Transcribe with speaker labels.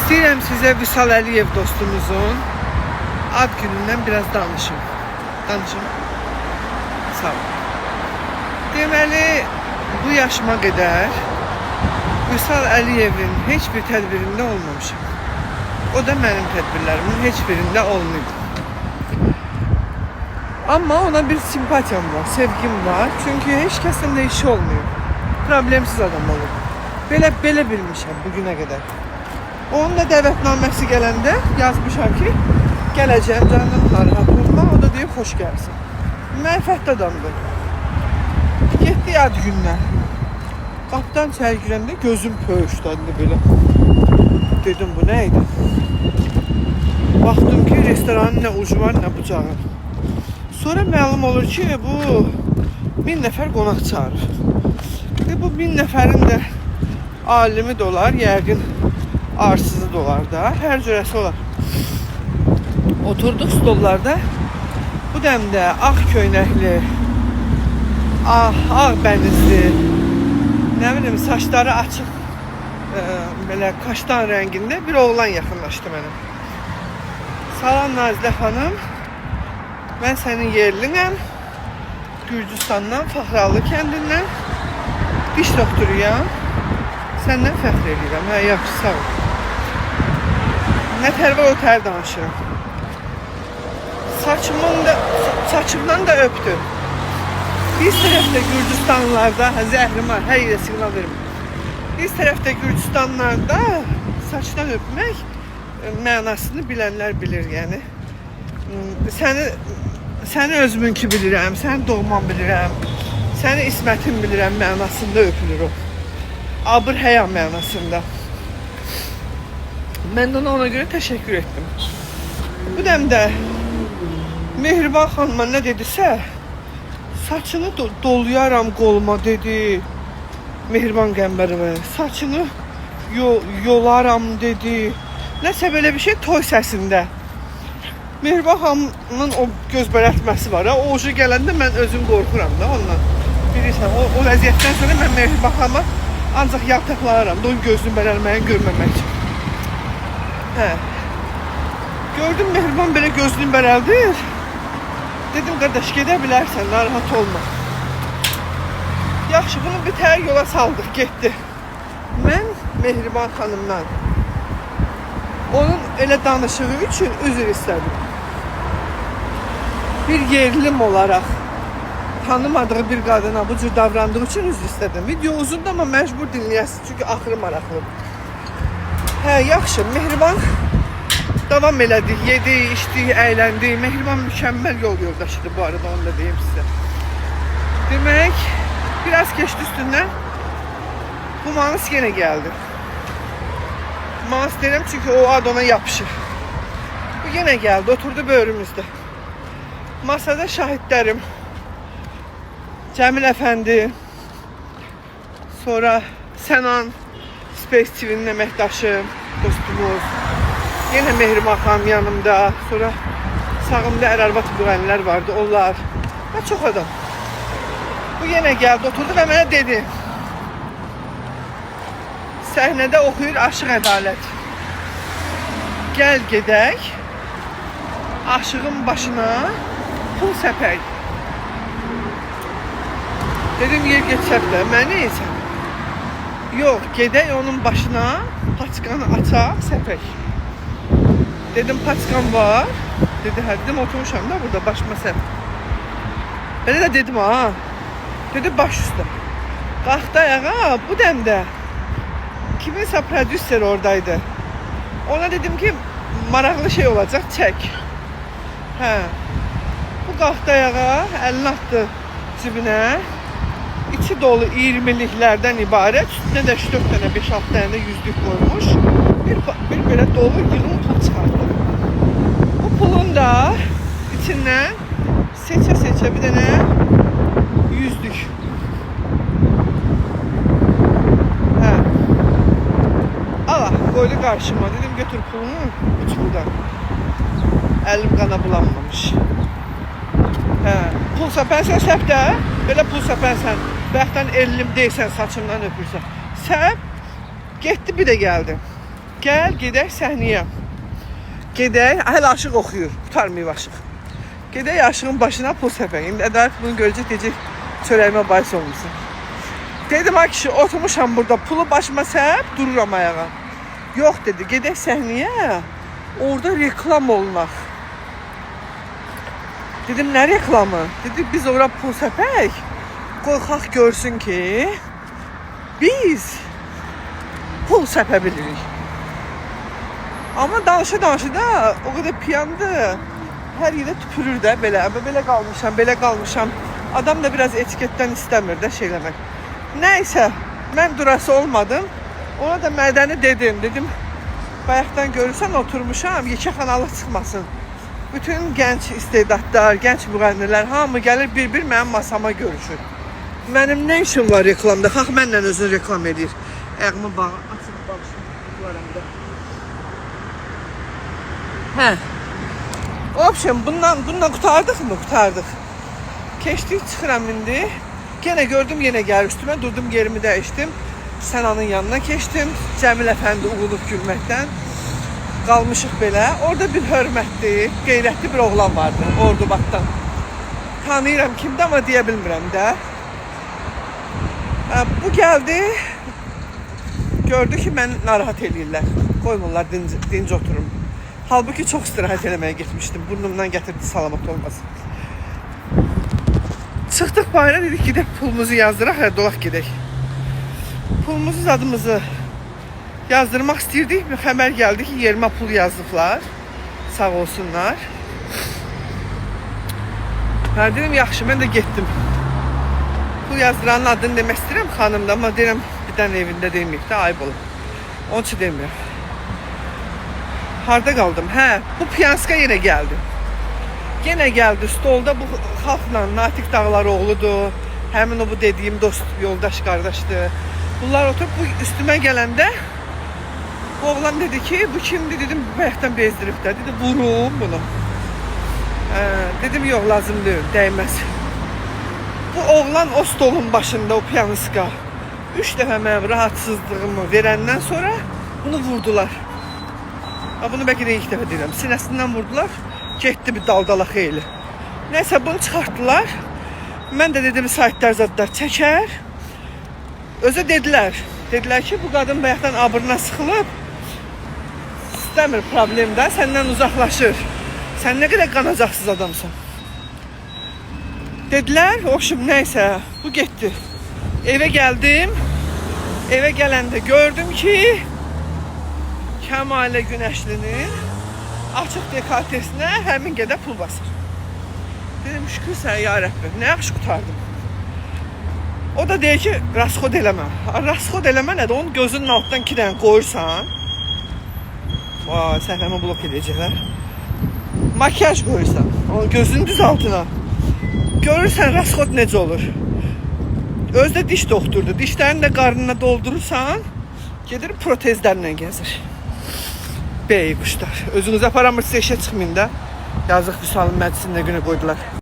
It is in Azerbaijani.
Speaker 1: İstəyirəm sizə Vüsal Əliyev dostumuzun ad günündən biraz danışım. Sağ ol. Deməli, bu yaşıma qədər Vüsal Əliyevin heç bir tədbirində olmamışım. O da mənim tədbirlərimin heç birində olmayıb. Amma ona bir simpatiyam var, sevgim var. Çünki heç kəsin də işi olmuyor. Problemsiz adam olur. Belə bilmişəm bugünə qədər. Onun da dəvətnaməsi gələndə yazmışam ki, gələcəm, canım narahat olma. O da deyib, xoş gəlsin. Mənfətli adamdır. Getdi ad günlər. Qapıdan içəri girəndə gözüm pöyüşdəndi belə. Dedim, bu nə idi? Baxdım ki, restoranın nə ucu var, nə bucağı. Sonra məlum olur ki, bu 1000 nəfər qonaq çağırır. Bu 1000 nəfərin də alimi də olar, yəqin arsızı da olar da, hər cürəsi olar. Oturduq stollarda, bu dəmdə ağ köynəkli, ağ bənizli, nə bilim, saçları açıq, belə kaştan rəngində bir oğlan yaxınlaşdı mənə. Salam Nazilə xanım, mən sənin yerlinəm, Gürcüstandan, Faxralı kəndindən, diş doktoruyam, səndən fəxr edirəm, hə, yaxşı, sağ ol. Nə tərvə o tər danışıram. Saçımdan da öpdü. Biz tərəfdə Gürcüstanlarda, zəhrim var, hər yerə siqnal verim. Biz tərəfdə Gürcüstanlarda saçdan öpmək mənasını bilənlər bilir, yəni. Səni özümünki bilirəm, səni doğman bilirəm, səni ismətin bilirəm mənasında öpülür o. Abır həya mənasında. Mən də ona görə təşəkkür etdim. Bu dəmdə Mehriban xanıma nə dedisə, saçını doluyaram qoluma dedi Mehriban Qəmbərova. Saçını yolaram dedi. Nəsə belə bir şey toy səsində. Mehriban xanımın o göz bərətməsi var. O ucu gələndə mən özüm qorxuram da ondan. Bilirsən, o vəziyyətdən sonra mən Mehriban xanıma ancaq yaltaqlanaram da onun gözünü bərəlməyi görməmək üçün. Hə. Gördüm Mehriban belə gözünü bərəldir. Dedim, qardaş, gedə bilərsən, narahat olma. Yaxşı, bunu bir tər yola saldıq, getdi. Mən Mehriban xanımdan onun elə danışığı üçün üzr istədim. Bir yerlim olaraq tanımadığı bir qadına bu cür davrandığı üçün üzr istədim. Video uzundur, amma məcbur dinləyəsiniz, çünki axırı maraqlıdır. Hə, yaxşı, Mehriban davam elədi, yedi, içdi, əyləndi. Mehriban mükəmməl yol yoldaşıdır bu arada, onu da deyim sizə. Demək, biraz keçdi üstündən, bu Manis yenə gəldi. Manis deyirəm çünki o ad ona yapışır. Bu yenə gəldi, oturdu böğrümüzdə. Masada şahidlərim, Cəmil Əfəndi, sonra Sənan, Space TV-nin əməkdaşı, dostumuz, yenə Mehriban xanım yanımda, sonra sağımda Ərarbat müğənnilər vardı, onlar və çox adam. Bu yenə gəldi, oturdu və mənə dedi, səhnədə oxuyur Aşıq Ədalət. Gəl gedək, aşığın başına pul səpək. Dedim, yer geçsək də, mən neyəcəm? Yox, gedək onun başına paçkanı açaq, səpək. Dedim, paçkan var. Dedi, hə, dedim, oturmuşam da burada, başıma səp. Belə də dedim, ha. Dedi, baş üstə. Qalxdı ayağa, bu dəmdə kiminsə prodüser oradaydı. Ona dedim ki, maraqlı şey olacaq, çək. Hə. Bu qalxdı ayağa, əlini atdı cibinə. İçi dolu 20'liklərdən ibarət, üstünə də 4 dənə, 5-6 dənə də 100'lük qoymuş. Bir belə dolu yığın pul çıxardı. Bu pulun da içindən seçə bir dənə 100'lük. Hə. Allah, qoydu qarşıma. Dedim, götür pulunu, uç buradan. Əlim qana bulanmamış. Hə. Pul səpənsən, səp də. Belə pul səpənsən. Bəxtən ellim deysən, saçımdan öpürsən. Səp, getdi bir də gəldi. Gəl, gedək səhnəyə. Gedək, hələ aşıq oxuyur, qutarmayıb aşıq. Gedək aşığın başına pul səpək. İndi Ədalət bunu görəcək, deyəcək, çörəyimə bahis olmuşsun. Dedim, ay kişi, oturmuşam burada, pulu başıma səp, dururam ayağa. Yox dedi, gedək səhnəyə, orada reklam olunaq. Dedim, nə reklamı? Dedi, biz ora pul səpək, qorxaq görsün ki, biz pul səpə bilirik. Amma danışa-danışa da o qədər piyandı, hər yerə tüpürür də belə, belə qalmışam. Adam da biraz etiketdən istəmir də şeyləmək. Nəysə, mən durası olmadım. Ona da mədəni dedim, bayaqdan görürsən oturmuşam, yekəxanalı çıxmasın. Bütün gənc istedadlar, gənc müğənnilər hamı gəlir bir-bir mənim masama görüşür. Mənim nə işim var reklamda? Xalq mənlə özünü reklam edir. Ayağımı bağı, açıb bağışım. Hə. Option, bundan qutardıq mı? Qutardıq. Keçdik, çıxıram indi. Yenə gördüm, yenə gəlir üstümə. Durdum, yerimi dəyişdim. Sənanın yanına keçdim. Cəmil əfəndi uğulub gülməkdən. Qalmışıq belə. Orada bir hörmətli, qeyrətli bir oğlan vardı. Ordubaddan. Tanıyıram kimdə, amma deyə bilmirəm də. Bu gəldi. Gördü ki, məni narahat edirlər. Qoymurlar, dinc oturum. Halbuki çox istirahət eləməyə getmişdim. Burnumdan gətirdi, salamat olmasın. Çıxdıq bayra, dedik gedək pulumuzu yazdıraq, hələ dolaq gedək. Pulumuzu, zadımızı yazdırmaq istəyirdik. Bir xəbər gəldi ki, yerimə pul yazdıqlar. Sağ olsunlar. Dedim, yaxşı, mən də getdim. Pul yazdıranın adını demək istəyirəm xanımda, amma deyirəm, bir dənə evində deməyib də, ayıb olur. Onun üçün demirəm. Harda qaldım? Hə, bu piyanska yenə gəldi. Yenə gəldi, stolda bu xalqla Natiq Dağlaroğludur. Həmin o bu dediyim dost, yoldaş, qardaşdır. Bunlar oturub bu üstümə gələndə bu oğlan dedi ki, bu kimdir? Dedim, bayaqdan bezdirib də. Dedi, vurum bunu. Dedim, yox, lazım deyil, dəyməz. Bu oğlan o stolun başında, o piyanska 3 dəfə mənim rahatsızlığımı verəndən sonra bunu vurdular. Bunu bəlkə də ilk dəfə deyirəm. Sinəsindən vurdular. Getdi bir daldala xeyli. Nəysə, bunu çıxartdılar. Mən də dedim, saytlar zadlar çəkər. Özə dedilər. Dedilər ki, bu qadın bayaqdan abırına sıxılıb. İstəmir problemdə, səndən uzaqlaşır. Sən nə qədər qanacaqsız adamsan. Dedilər, oxşum, nəysə, bu getdi. Evə gəldim. Evə gələndə gördüm ki, Kəmalə Günəşlinin açıq dekoltesinə həmin qədər pul basır. Dedim, şükür sən ya Rəbbim, nə yaxşı qutardım. O da deyir ki, rasxod eləmə. Rasxod eləmə nədir? Onun gözünün altdan 2 dənə qoyursan, səhvəmə blok edəcəklər. Makyaj qoyursan, onun gözünün düz altına. Görürsən, rasxod necə olur. Özdə diş doktordur. Dişlərini də qarnına doldurursan, gedir protezlərlə gəzir. Bey quşlar. Özünüz aparamırsınız, işə çıxmayın da. Yazıq Vüsalın məclisində günə qoydular.